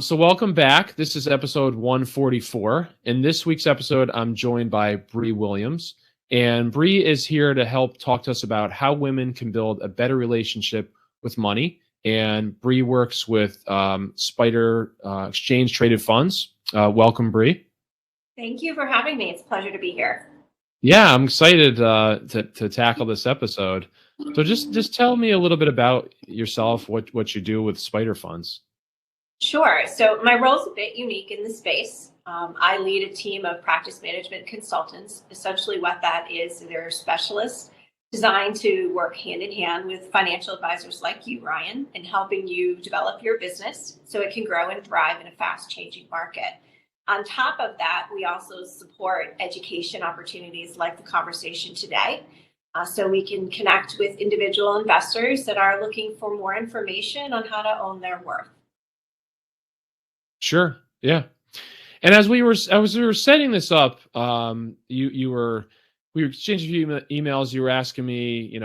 So welcome back. This is episode 144. In this week's episode, I'm joined by Brie Williams. And Brie is here to help talk to us about how women can build a better relationship with money. And Brie works with Spider Exchange Traded Funds. Welcome, Brie. Thank you for having me. It's a pleasure to be here. Yeah, I'm excited to tackle this episode. So just tell me a little bit about yourself, what you do with Spider Funds. Sure. So my role is a bit unique in the space. I lead a team of practice management consultants. Essentially what that is, they're specialists designed to work hand in hand with financial advisors like you, Ryan, in helping you develop your business so it can grow and thrive in a fast changing market. On top of that, we also support education opportunities like the conversation today. So we can connect with individual investors that are looking for more information on how to own their worth. Sure. Yeah. And as we were setting this up, we were exchanging a few emails. You were asking me,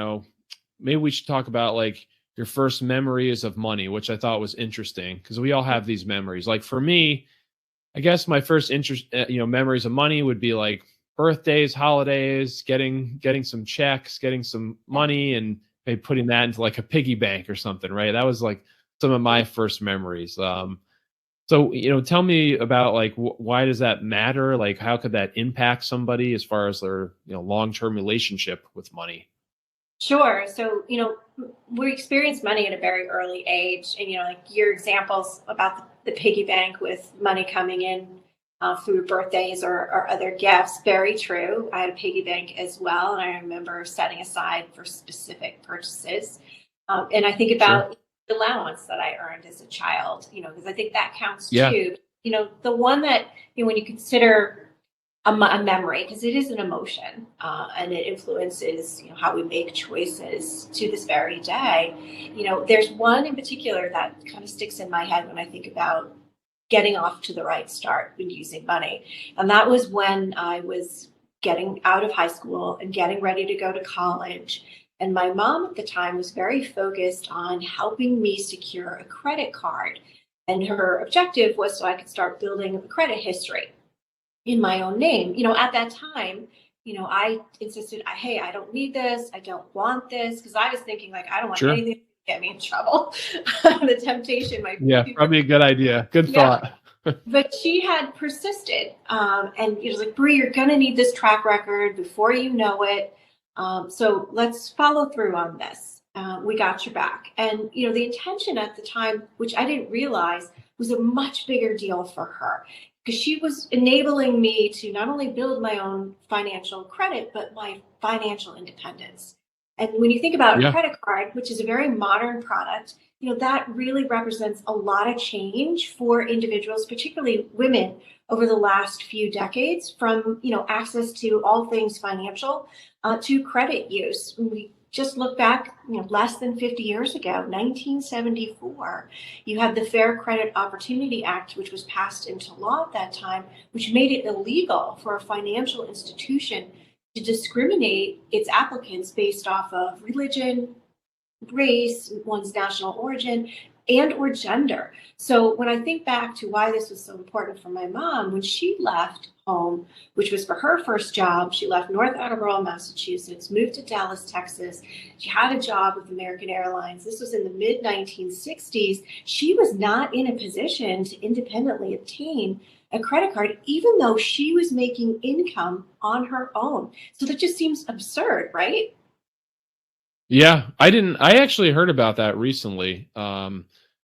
maybe we should talk about like your first memories of money, which I thought was interesting because we all have these memories. Like for me, I guess my first memories of money would be like birthdays, holidays, getting some checks, getting some money, and maybe putting that into like a piggy bank or something. Right. That was like some of my first memories. So, tell me about like, why does that matter? Like, how could that impact somebody as far as their, long-term relationship with money? Sure. So, we experience money at a very early age. And, like your examples about the piggy bank with money coming in through birthdays or other gifts, very true. I had a piggy bank as well. And I remember setting aside for specific purchases. And I think about Sure. the allowance that I earned as a child, because I think that counts Yeah. too. The one that, when you consider a memory, because it is an emotion and it influences, how we make choices to this very day. There's one in particular that kind of sticks in my head when I think about getting off to the right start when using money. And that was when I was getting out of high school and getting ready to go to college. And my mom at the time was very focused on helping me secure a credit card. And her objective was so I could start building a credit history in my own name. At that time, I insisted, hey, I don't need this. I don't want this. Because I was thinking like, I don't want Sure. anything to get me in trouble. The temptation might be. Yeah, probably a good idea. Good thought. But she had persisted. And it was like, Brie, you're going to need this track record before you know it. So let's follow through on this. We got your back. And, the intention at the time, which I didn't realize, was a much bigger deal for her because she was enabling me to not only build my own financial credit, but my financial independence. And when you think about a credit card, which is a very modern product, that really represents a lot of change for individuals, particularly women, over the last few decades, from access to all things financial to credit use. We just look back, less than 50 years ago, 1974, you had the Fair Credit Opportunity Act, which was passed into law at that time, which made it illegal for a financial institution to discriminate its applicants based off of religion, race, one's national origin, and or gender. So when I think back to why this was so important for my mom, when she left home, which was for her first job, she left North Attleboro, Massachusetts, moved to Dallas, Texas. She had a job with American Airlines. This was in the mid 1960s. She was not in a position to independently obtain a credit card, even though she was making income on her own. So that just seems absurd, right? Yeah, I actually heard about that recently.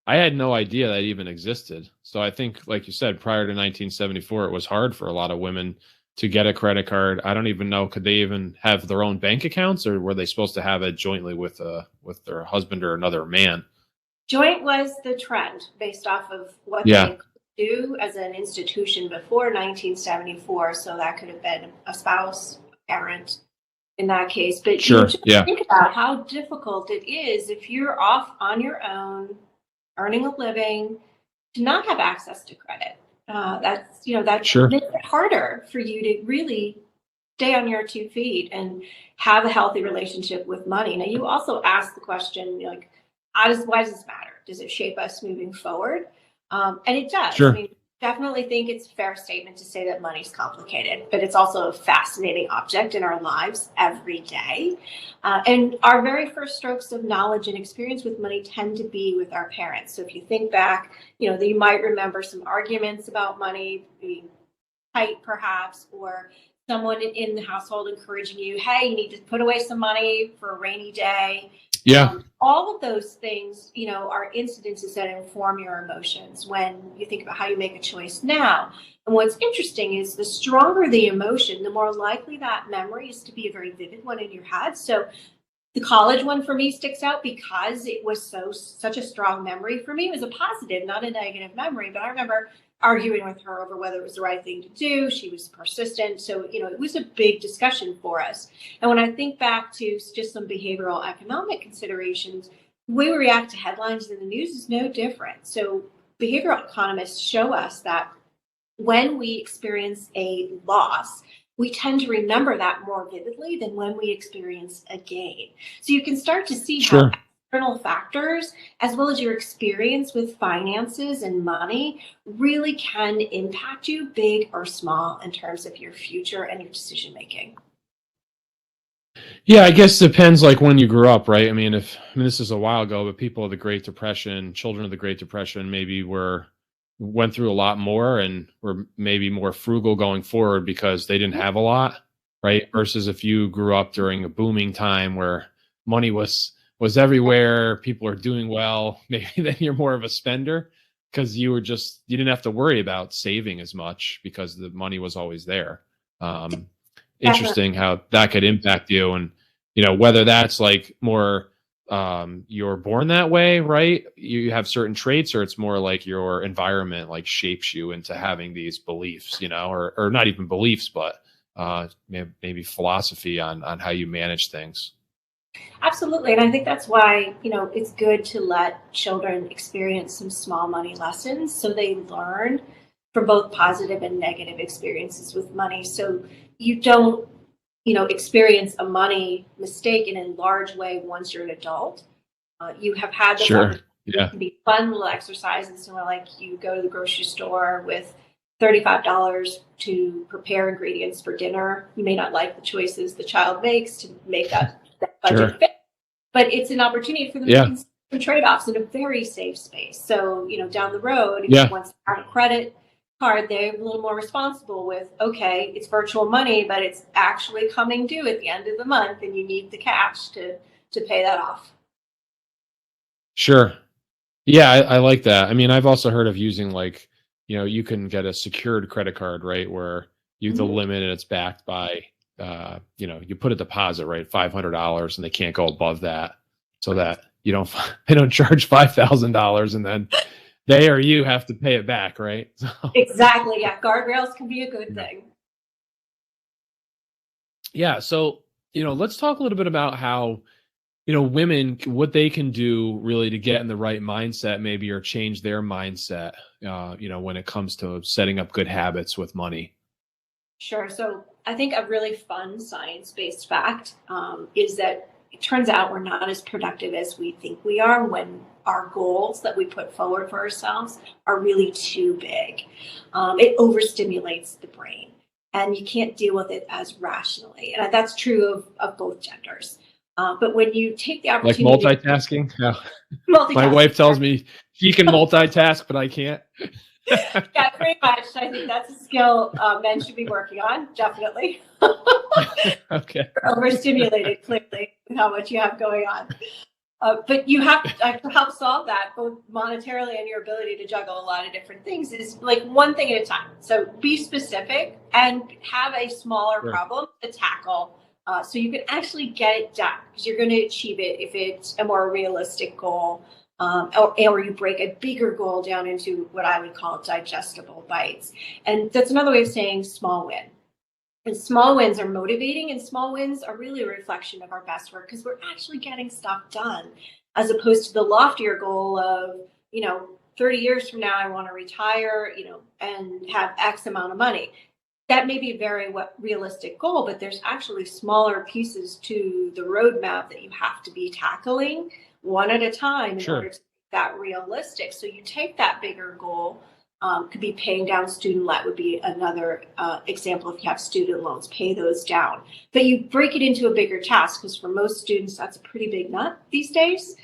I had no idea that even existed. So I think, like you said, prior to 1974, it was hard for a lot of women to get a credit card. I don't even know, could they even have their own bank accounts, or were they supposed to have it jointly with their husband or another man? Joint was the trend based off of what Yeah. they could do as an institution before 1974. So that could have been a spouse, a parent in that case. But Sure. just Yeah. think about how difficult it is if you're off on your own, earning a living, to not have access to credit. That Sure. makes it harder for you to really stay on your 2 feet and have a healthy relationship with money. Now, you also ask the question, like, why does this matter? Does it shape us moving forward? And it does. Sure. I mean, definitely think it's a fair statement to say that money's complicated, but it's also a fascinating object in our lives every day. And our very first strokes of knowledge and experience with money tend to be with our parents. So if you think back, you might remember some arguments about money being tight, perhaps, or someone in the household encouraging you, hey, you need to put away some money for a rainy day. Yeah. All of those things, are incidences that inform your emotions when you think about how you make a choice now. And what's interesting is the stronger the emotion, the more likely that memory is to be a very vivid one in your head. So the college one for me sticks out because it was such a strong memory for me. It was a positive, not a negative memory, but I remember arguing with her over whether it was the right thing to do. She was persistent. So, it was a big discussion for us. And when I think back to just some behavioral economic considerations, the way we react to headlines in the news is no different. So behavioral economists show us that when we experience a loss, we tend to remember that more vividly than when we experience a gain. So you can start to see Sure. how external factors, as well as your experience with finances and money, really can impact you, big or small, in terms of your future and your decision making. Yeah, I guess it depends like when you grew up, right? I mean, this is a while ago, but people of the Great Depression, children of the Great Depression, maybe went through a lot more and were maybe more frugal going forward because they didn't have a lot, right? Versus if you grew up during a booming time where money was everywhere, people are doing well, maybe then you're more of a spender because you didn't have to worry about saving as much because the money was always there. Interesting how that could impact you, and whether that's like more you're born that way, right? You have certain traits, or it's more like your environment like shapes you into having these beliefs, or not even beliefs, but maybe philosophy on how you manage things. Absolutely. And I think that's why, it's good to let children experience some small money lessons so they learn from both positive and negative experiences with money. So you don't, experience a money mistake in a large way once you're an adult. You have had those Sure. Yeah. to be fun little exercises. So like you go to the grocery store with $35 to prepare ingredients for dinner. You may not like the choices the child makes to make that budget Sure. fit, but it's an opportunity for them to consider some trade-offs in a very safe space. So, down the road, if Yeah. once they have a credit card, they're a little more responsible with, okay, it's virtual money, but it's actually coming due at the end of the month and you need the cash to pay that off. Sure. Yeah, I like that. I mean, I've also heard of using like, you can get a secured credit card, right? Where the limit and it's backed by, you put a deposit, right? $500 and they can't go above that so that they don't charge $5,000 and then they or you have to pay it back, right? So, Exactly. Yeah. Guardrails can be a good thing. yeah. So, let's talk a little bit about how, women, what they can do really to get in the right mindset, maybe, or change their mindset, when it comes to setting up good habits with money. Sure. So I think a really fun science-based fact is that it turns out we're not as productive as we think we are when our goals that we put forward for ourselves are really too big. It overstimulates the brain and you can't deal with it as rationally. And that's true of both genders. But when you take the Like opportunity multitasking. Yeah. My wife tells me she can multitask, but I can't. Yeah, pretty much. I think that's a skill men should be working on, definitely. Okay. Overstimulated, clearly, with how much you have going on. But you have to help solve that, both monetarily and your ability to juggle a lot of different things, is like one thing at a time. So be specific and have a smaller problem to tackle so you can actually get it done, because you're going to achieve it if it's a more realistic goal. Or you break a bigger goal down into what I would call digestible bites. And that's another way of saying small win. And small wins are motivating, and small wins are really a reflection of our best work because we're actually getting stuff done, as opposed to the loftier goal of, 30 years from now, I want to retire, and have X amount of money. That may be a very realistic goal, but there's actually smaller pieces to the roadmap that you have to be tackling one at a time in order to make that realistic. So you take that bigger goal. Could be paying down student debt would be another example. If you have student loans, pay those down. But you break it into a bigger task, because for most students, that's a pretty big nut these days.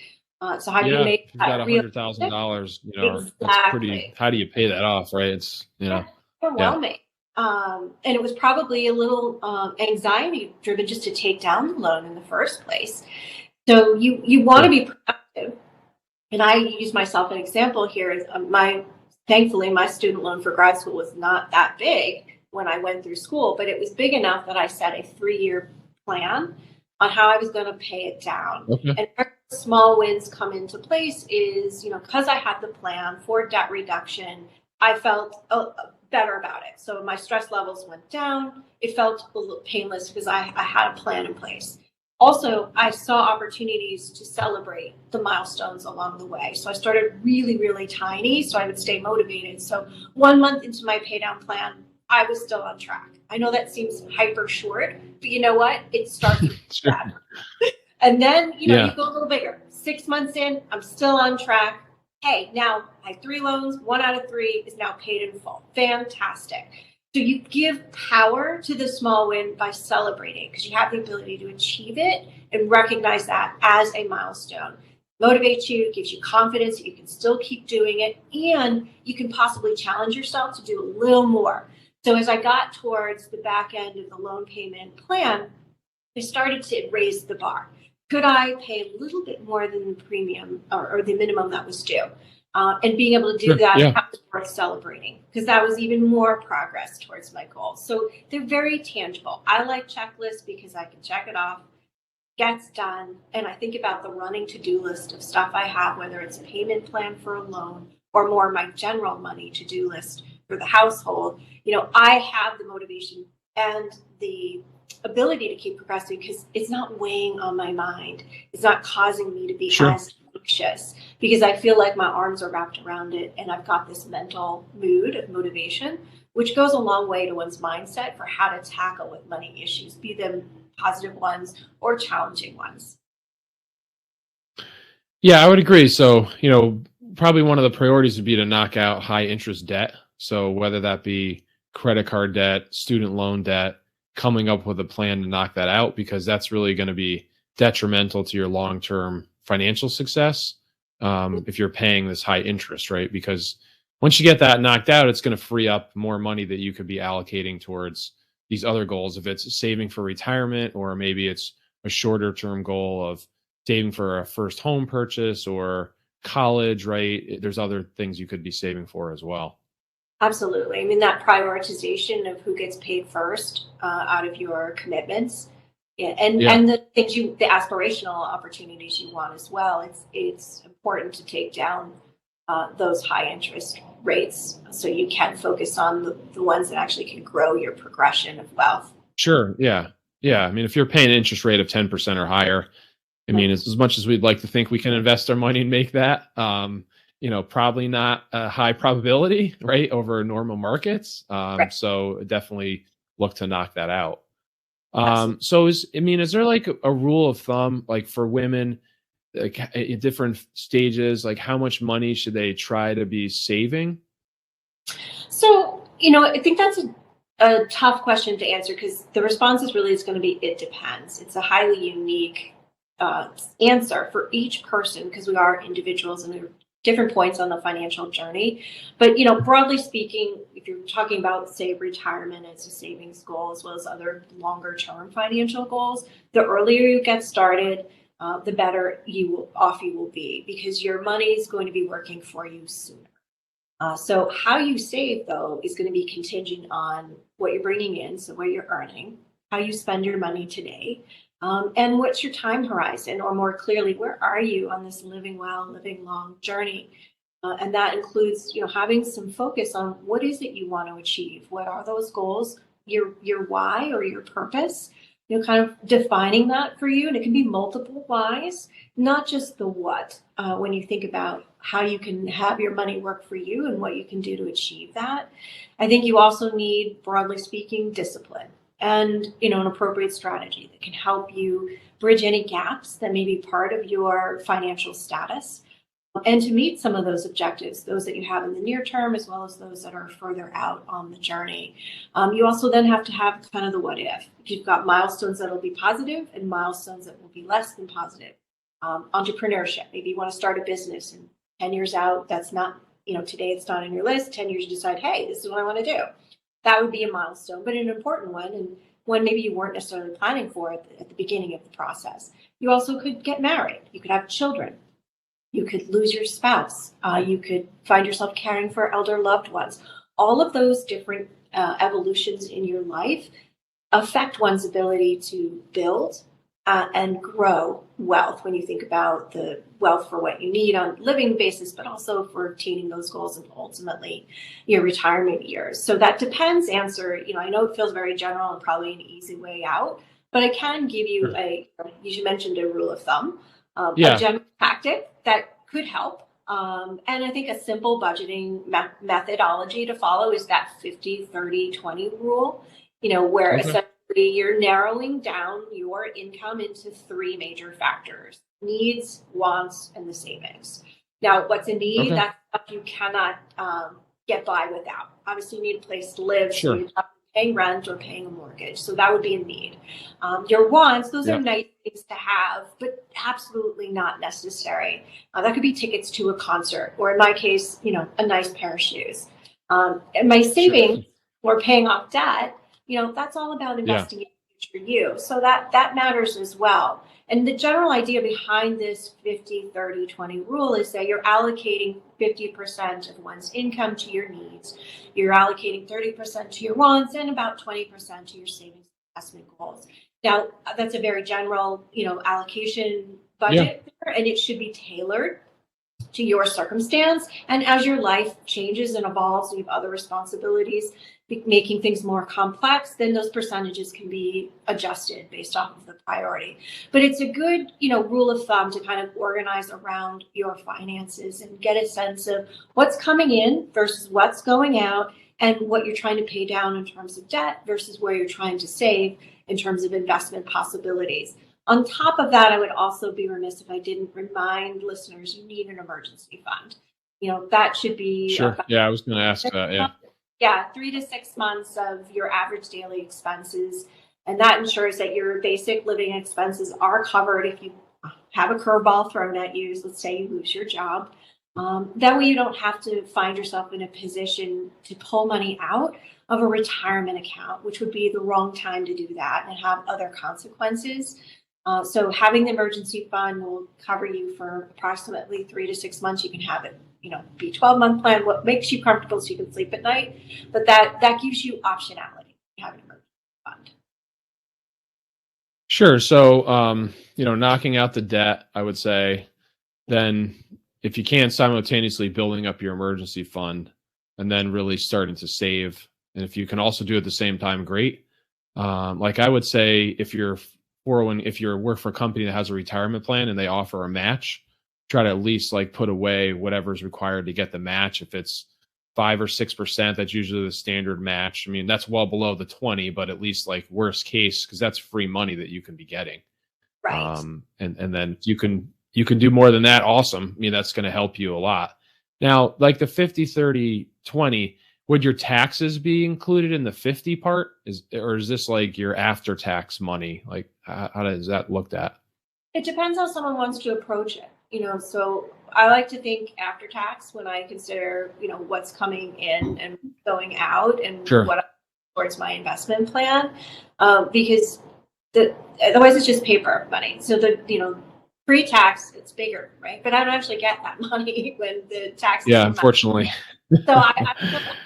So how do you make If you've got that $100,000, realistic? that's pretty. How do you pay that off, right? It's Yeah, yeah, overwhelming. And it was probably a little anxiety driven just to take down the loan in the first place. So you want to sure. be productive. And I use myself an example here. Is thankfully my student loan for grad school was not that big when I went through school, but it was big enough that I set a 3-year plan on how I was going to pay it down. Okay. And where small wins come into place is, because I had the plan for debt reduction, I felt better about it. So my stress levels went down. It felt a little painless because I had a plan in place. Also, I saw opportunities to celebrate the milestones along the way. So I started really, really tiny so I would stay motivated. So 1 month into my pay down plan, I was still on track. I know that seems hyper short, but you know what? It starts with Sure. that. And then, you Yeah. go a little bigger. 6 months in, I'm still on track. Hey, now I have 3 loans. 1 out of 3 is now paid in full. Fantastic. So you give power to the small win by celebrating, because you have the ability to achieve it and recognize that as a milestone. Motivates you, gives you confidence that you can still keep doing it, and you can possibly challenge yourself to do a little more. So as I got towards the back end of the loan payment plan, I started to raise the bar. Could I pay a little bit more than the premium or the minimum that was due? And being able to do Sure. that, Yeah. that was worth celebrating, because that was even more progress towards my goal. So they're very tangible. I like checklists because I can check it off, gets done. And I think about the running to-do list of stuff I have, whether it's a payment plan for a loan or more my general money to-do list for the household. I have the motivation and the ability to keep progressing because it's not weighing on my mind. It's not causing me to be Sure. as anxious, because I feel like my arms are wrapped around it and I've got this mental mood of motivation, which goes a long way to one's mindset for how to tackle with money issues, be them positive ones or challenging ones. Yeah, I would agree. So, probably one of the priorities would be to knock out high interest debt. So whether that be credit card debt, student loan debt, coming up with a plan to knock that out, because that's really going to be detrimental to your long-term financial success if you're paying this high interest, right? Because once you get that knocked out, it's going to free up more money that you could be allocating towards these other goals. If it's saving for retirement, or maybe it's a shorter term goal of saving for a first home purchase or college, right? There's other things you could be saving for as well. Absolutely. I mean, that prioritization of who gets paid first out of your commitments, and the things the aspirational opportunities you want as well. It's important to take down those high interest rates so you can focus on the ones that actually can grow your progression of wealth. Sure. Yeah. Yeah. I mean, if you're paying an interest rate of 10% or higher, I mean, as much as we'd like to think we can invest our money and make that, probably not a high probability, right, over normal markets. Right. So definitely look to knock that out. Absolutely. So is there like a rule of thumb, like for women, like at different stages, like how much money should they try to be saving? So, I think that's a tough question to answer, because the response is going to be, it depends. It's a highly unique answer for each person, because we are individuals and there are different points on the financial journey. But, broadly speaking, if you're talking about, say, retirement as a savings goal, as well as other longer term financial goals, the earlier you get started, the better off you will be, because your money is going to be working for you sooner. So how you save, though, is going to be contingent on what you're bringing in, so what you're earning, how you spend your money today, and what's your time horizon, or more clearly, where are you on this living well, living long journey? And that includes, having some focus on what is it you want to achieve? What are those goals? Your why or your purpose? Kind of defining that for you, and it can be multiple whys, not just the what. When you think about how you can have your money work for you and what you can do to achieve that, I think you also need, broadly speaking, discipline and an appropriate strategy that can help you bridge any gaps that may be part of your financial status. and to meet some of those objectives, those that you have in the near term, as well as those that are further out on the journey. You also then have to have kind of the what if. You've got milestones that will be positive and milestones that will be less than positive. Entrepreneurship, maybe you want to start a business and 10 years out, that's not, today it's not on your list. 10 years you decide, hey, this is what I want to do. That would be a milestone, but an important one, and one maybe you weren't necessarily planning for at the beginning of the process. You also could get married. You could have children. You could lose your spouse. You could find yourself caring for elder loved ones. All of those different evolutions in your life affect one's ability to build and grow wealth when you think about the wealth for what you need on a living basis, but also for attaining those goals and ultimately your retirement years. So that depends answer. I know it feels very general and probably an easy way out, but I can give you you mentioned a rule of thumb, a general tactic that could help. And I think a simple budgeting methodology to follow is that 50-30-20 rule, where essentially you're narrowing down your income into three major factors: needs, wants, and the savings. Now, what's a need? That's stuff you cannot get by without. Obviously, you need a place to live. Sure. So you're not paying rent or paying a mortgage. So that would be a need. Your wants, those are nice things to have, but absolutely not necessary. That could be tickets to a concert, or in my case, a nice pair of shoes. And my savings or paying off debt, that's all about investing in future you. So that matters as well. And the general idea behind this 50-30-20 rule is that you're allocating 50% of one's income to your needs. You're allocating 30% to your wants and about 20% to your savings investment goals. Now, that's a very general, allocation budget, and it should be tailored to your circumstance. And as your life changes and evolves and you have other responsibilities, making things more complex, then those percentages can be adjusted based off of the priority. But it's a good, rule of thumb to kind of organize around your finances and get a sense of what's coming in versus what's going out, and what you're trying to pay down in terms of debt versus where you're trying to save in terms of investment possibilities. On top of that, I would also be remiss if I didn't remind listeners you need an emergency fund. That should be I was going to ask that. 3 to 6 months of your average daily expenses. And that ensures that your basic living expenses are covered if you have a curveball thrown at you. So let's say you lose your job. That way you don't have to find yourself in a position to pull money out of a retirement account, which would be the wrong time to do that and have other consequences. So having the emergency fund will cover you for approximately 3 to 6 months. You can have it, be a 12-month plan, what makes you comfortable so you can sleep at night. But that gives you optionality. You have an emergency fund. Sure. So, knocking out the debt, I would say, then if you can, simultaneously building up your emergency fund and then really starting to save. And if you can also do it at the same time, great. Like I would say, if you work for a company that has a retirement plan and they offer a match, try to at least put away whatever's required to get the match. If it's 5 or 6%, that's usually the standard match. I mean, that's well below the 20, but at least worst case, because that's free money that you can be getting. Right. And then you can do more than that. Awesome. I mean, that's going to help you a lot. Now, the 50-30-20, would your taxes be included in the 50 part? Or is this your after tax money? How does that looked at? It depends how someone wants to approach it. So I like to think after tax when I consider, what's coming in and going out and what towards my investment plan, because otherwise it's just paper money. So pre-tax, it's bigger, right? But I don't actually get that money when the tax. Yeah, unfortunately. So I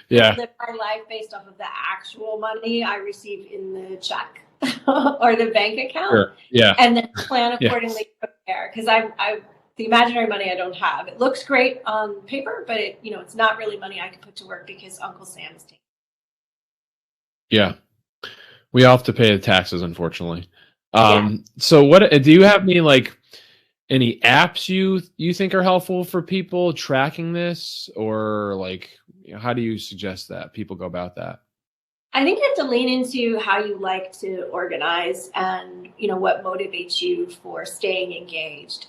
live my life based off of the actual money I receive in the check or the bank account. Sure. Yeah. And then plan accordingly from there. Because the imaginary money I don't have. It looks great on paper, but it's not really money I can put to work because Uncle Sam is taking. Yeah. We all have to pay the taxes, unfortunately. So what do you have any apps you think are helpful for people tracking this, or how do you suggest that people go about that? I think you have to lean into how you like to organize and what motivates you for staying engaged.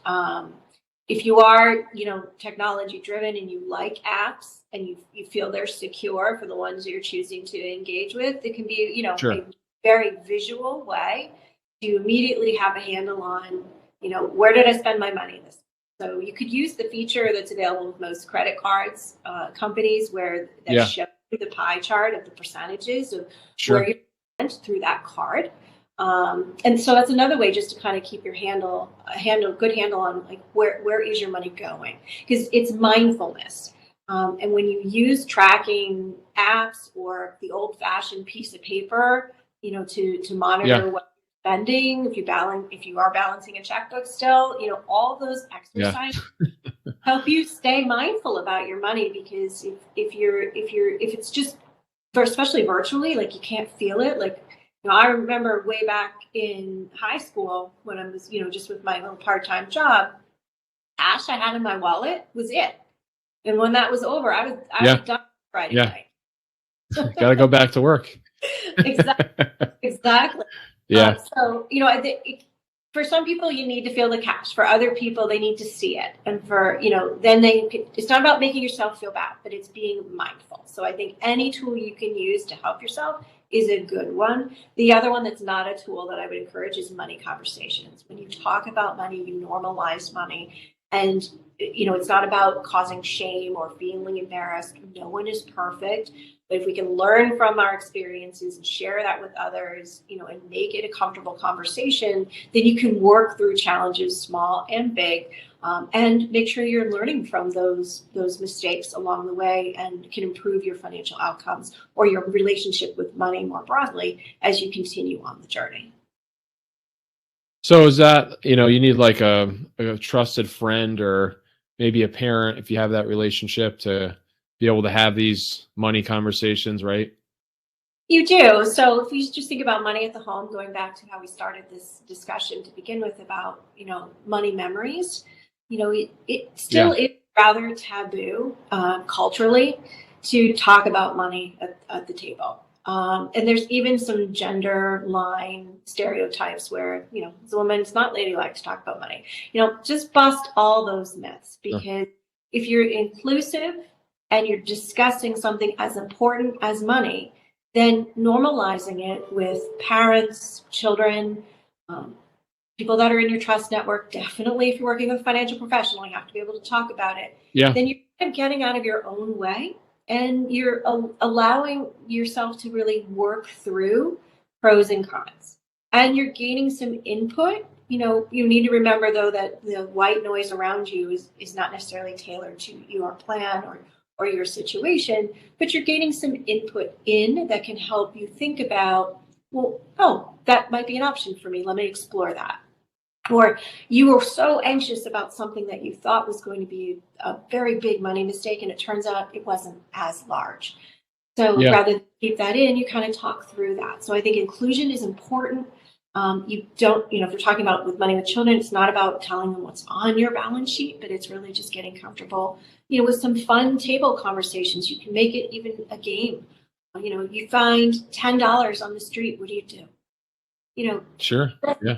if you are, technology driven and you like apps and you feel they're secure for the ones you're choosing to engage with, it can be, Sure. a very visual way to immediately have a handle on, where did I spend my money this? So you could use the feature that's available with most credit cards companies where they show you the pie chart of the percentages of where you spent through that card. And so that's another way just to kind of keep your good handle on like where is your money going, because it's mindfulness. And when you use tracking apps or the old-fashioned piece of paper, to monitor what you're spending, if you are balancing a checkbook still, all those exercises help you stay mindful about your money, because if it's just especially virtually, like you can't feel it, like. I remember way back in high school when I was, just with my little part-time job, cash I had in my wallet was it. And when that was over, I was done Friday night. Got to go back to work. Exactly. Yeah. So, I think for some people you need to feel the cash. For other people, they need to see it. And for, then it's not about making yourself feel bad, but it's being mindful. So I think any tool you can use to help yourself is a good one. The other one that's not a tool that I would encourage is money conversations. When you talk about money, you normalize money. And, it's not about causing shame or feeling embarrassed. No one is perfect. But if we can learn from our experiences and share that with others, and make it a comfortable conversation, then you can work through challenges, small and big, and make sure you're learning from those mistakes along the way, and can improve your financial outcomes or your relationship with money more broadly as you continue on the journey. So is that, you need like a trusted friend or maybe a parent, if you have that relationship, to be able to have these money conversations, right? You do. So if you just think about money at the home, going back to how we started this discussion to begin with about, money memories, it still is rather taboo culturally to talk about money at the table. And there's even some gender line stereotypes where, as a woman, it's not ladylike to talk about money. Just bust all those myths, because if you're inclusive and you're discussing something as important as money, then normalizing it with parents, children, people that are in your trust network, definitely if you're working with a financial professional, you have to be able to talk about it. Then you're kind of getting out of your own way, and you're allowing yourself to really work through pros and cons. And you're gaining some input. You need to remember, though, that the white noise around you is not necessarily tailored to your plan or your situation, but you're gaining some input that can help you think about, that might be an option for me. Let me explore that. Or you were so anxious about something that you thought was going to be a very big money mistake, and it turns out it wasn't as large. So rather than keep that in, you kind of talk through that. So I think inclusion is important. You don't, if you're talking about with money with children, it's not about telling them what's on your balance sheet, but it's really just getting comfortable, with some fun table conversations. You can make it even a game. You find $10 on the street. What do you do? Sure.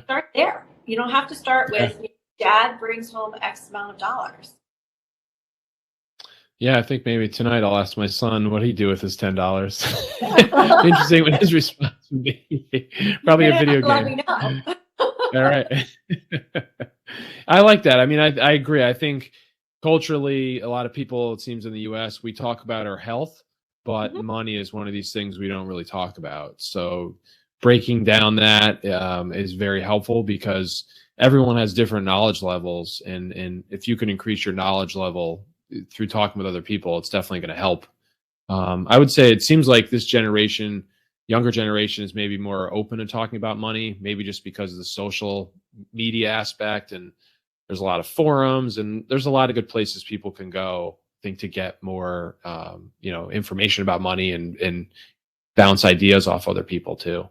Start there. You don't have to start with Dad brings home X amount of dollars. Yeah, I think maybe tonight I'll ask my son what he'd do with his $10. Interesting what his response would be. Probably a video game. Let me know. All right. I like that. I mean, I agree. I think culturally, a lot of people, it seems in the US, we talk about our health, but money is one of these things we don't really talk about. So breaking down that is very helpful, because everyone has different knowledge levels. And if you can increase your knowledge level through talking with other people, it's definitely going to help. I would say it seems like this generation, younger generation, is maybe more open to talking about money, maybe just because of the social media aspect. And there's a lot of forums, and there's a lot of good places people can go, I think, to get more, information about money and bounce ideas off other people too.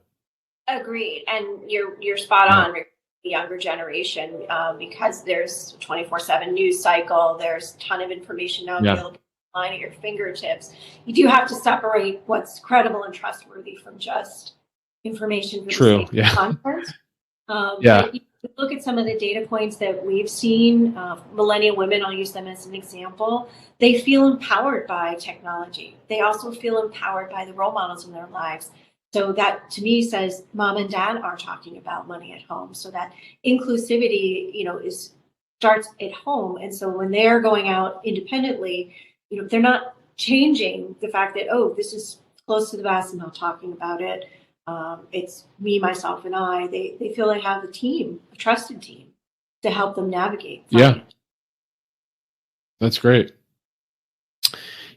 Agreed. And you're spot on. The younger generation, because there's a 24/7 news cycle, there's a ton of information now available online at your fingertips. You do have to separate what's credible and trustworthy from just information for the sake of content. look at some of the data points that we've seen, millennial women, I'll use them as an example, they feel empowered by technology. They also feel empowered by the role models in their lives. So that to me says mom and dad are talking about money at home. So that inclusivity, starts at home. And so when they're going out independently, they're not changing the fact that, oh, this is close to the vest and not talking about it. It's me, myself, and I. They feel they have a team, a trusted team, to help them navigate. Yeah, that's great.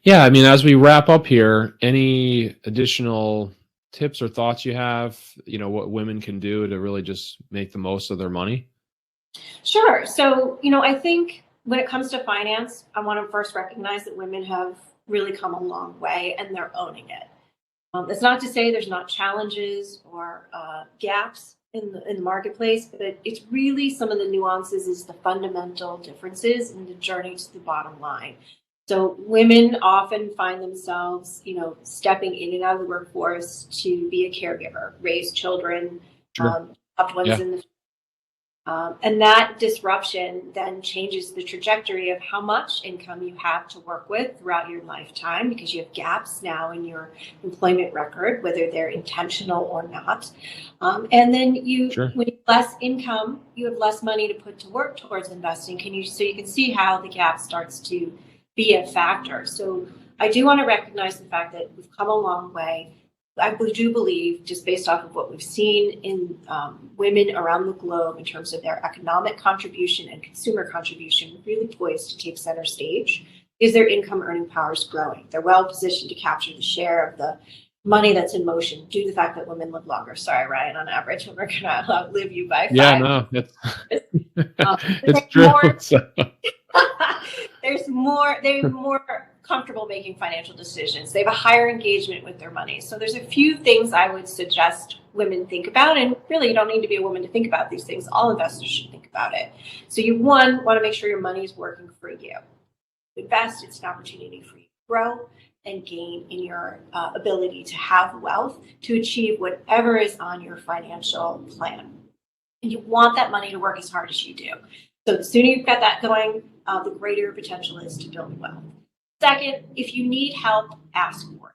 Yeah, I mean, as we wrap up here, any additional tips or thoughts you have? What women can do to really just make the most of their money? Sure. So, I think when it comes to finance, I want to first recognize that women have really come a long way and they're owning it. That's not to say there's not challenges or gaps in the marketplace, but it's really some of the nuances is the fundamental differences in the journey to the bottom line. So women often find themselves, stepping in and out of the workforce to be a caregiver, raise children, Sure. loved ones in the and that disruption then changes the trajectory of how much income you have to work with throughout your lifetime, because you have gaps now in your employment record, whether they're intentional or not. And then when you have less income, you have less money to put to work towards investing. So you can see how the gap starts to be a factor. So I do want to recognize the fact that we've come a long way. I do believe, just based off of what we've seen in women around the globe in terms of their economic contribution and consumer contribution, really poised to take center stage, is their income earning power is growing. They're well positioned to capture the share of the money that's in motion due to the fact that women live longer. Sorry, Ryan, on average, we're going to outlive you by 5. Yeah, no, it's true. They're more comfortable making financial decisions. They have a higher engagement with their money. So there's a few things I would suggest women think about, and really you don't need to be a woman to think about these things. All investors should think about it. So you want to make sure your money is working for you. Invest, it's an opportunity for you to grow and gain in your ability to have wealth to achieve whatever is on your financial plan. And you want that money to work as hard as you do. So the sooner you've got that going, the greater your potential is to build wealth. Second, if you need help, ask for it.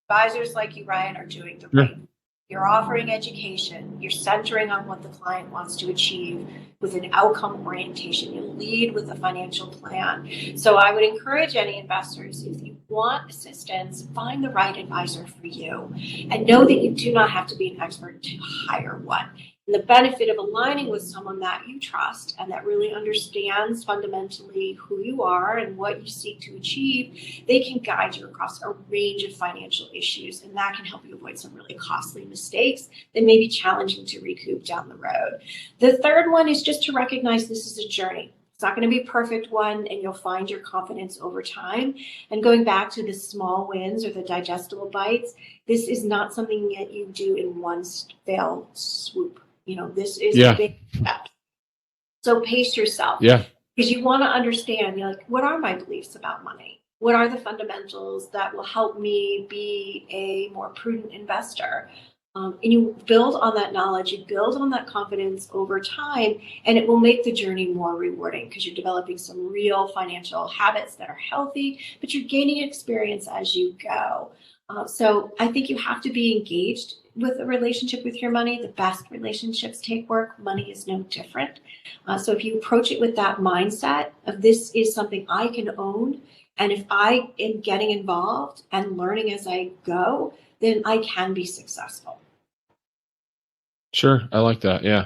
Advisors like you, Ryan, are doing the right thing. You're offering education. You're centering on what the client wants to achieve with an outcome orientation. You lead with a financial plan. So I would encourage any investors, if you want assistance, find the right advisor for you and know that you do not have to be an expert to hire one. And the benefit of aligning with someone that you trust and that really understands fundamentally who you are and what you seek to achieve, they can guide you across a range of financial issues. And that can help you avoid some really costly mistakes that may be challenging to recoup down the road. The third one is just to recognize this is a journey. It's not going to be a perfect one, and you'll find your confidence over time. And going back to the small wins or the digestible bites, this is not something that you do in one fell swoop. This is a big step. So pace yourself. Yeah. Because you want to understand, what are my beliefs about money? What are the fundamentals that will help me be a more prudent investor? And you build on that knowledge, you build on that confidence over time, and it will make the journey more rewarding because you're developing some real financial habits that are healthy, but you're gaining experience as you go. So I think you have to be engaged with a relationship with your money. The best relationships take work. Money is no different. So if you approach it with that mindset of this is something I can own, and if I am getting involved and learning as I go, then I can be successful. Sure. I like that. Yeah.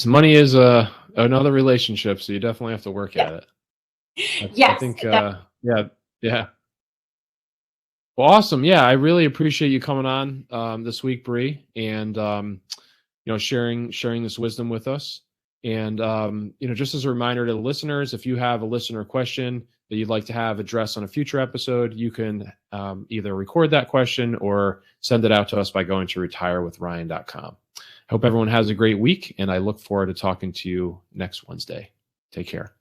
Money is another relationship. So you definitely have to work at it. Yes. I think, yeah. Well, awesome. Yeah, I really appreciate you coming on this week, Brie, and sharing this wisdom with us. And just as a reminder to the listeners, if you have a listener question that you'd like to have addressed on a future episode, you can either record that question or send it out to us by going to retirewithryan.com. I hope everyone has a great week, and I look forward to talking to you next Wednesday. Take care.